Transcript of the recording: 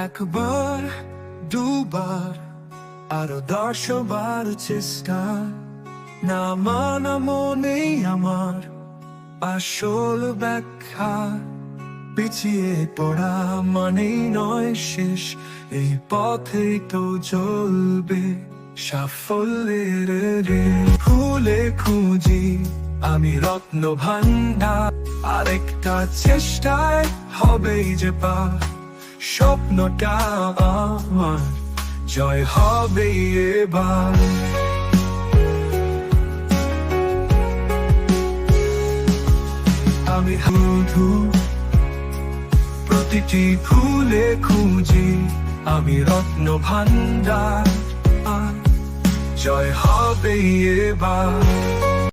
একবার দুবার আরো 10বার চেষ্টা, না মানা মনেই আমার আসল ব্যাখ্যা। পিছিয়ে পড়া মানেই নয় শেষ, এই পথেই তো চলবে সাফল্যের রে। খুলে খুঁজি আমি রত্ন ভান্ডার, আরেকটা চেষ্টায় হবেই যে পা। স্বপ্নটা আমার জয় হবে এবার। আমি শুধু প্রতিটি ফুলে খুঁজি আমি রত্ন ভান্ডার, জয় হবে এবার।